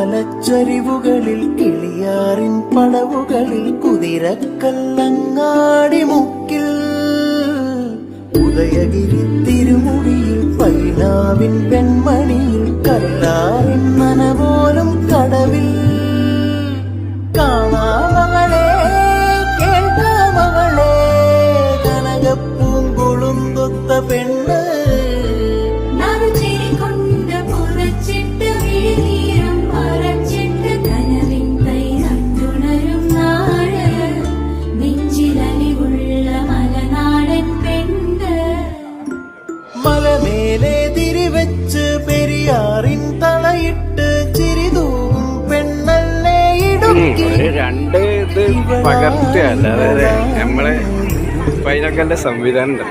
കുയിലുമലച്ചരിവുകളിൽ കിളിയാറിൻ പടവുകളിൽ കുതിരക്കല്ലങ്ങാടി മുക്കിൽ ഉദയഗിരി തിരുമുടിയിൽ പൈനാവിൻ പെൺമണിയിൽ കല്ലാറിൻ നനപോലും കടവിൽ കാണാമകളെ കേൾക്കാമകളെ കനകപ്പൂങ്കുളുന്തൊത്ത പെണ്ണ് മലമേലെ തിരിവെച്ച് പെരിയാറിൻ തളയിട്ട് ചിരിതൂവും പെണ്ണല്ലേ ഇടുക്കി. രണ്ട് ഇത് പകർത്തുക അല്ലാതെ നമ്മളെ പൈനക്കന്റെ സംവിധാനം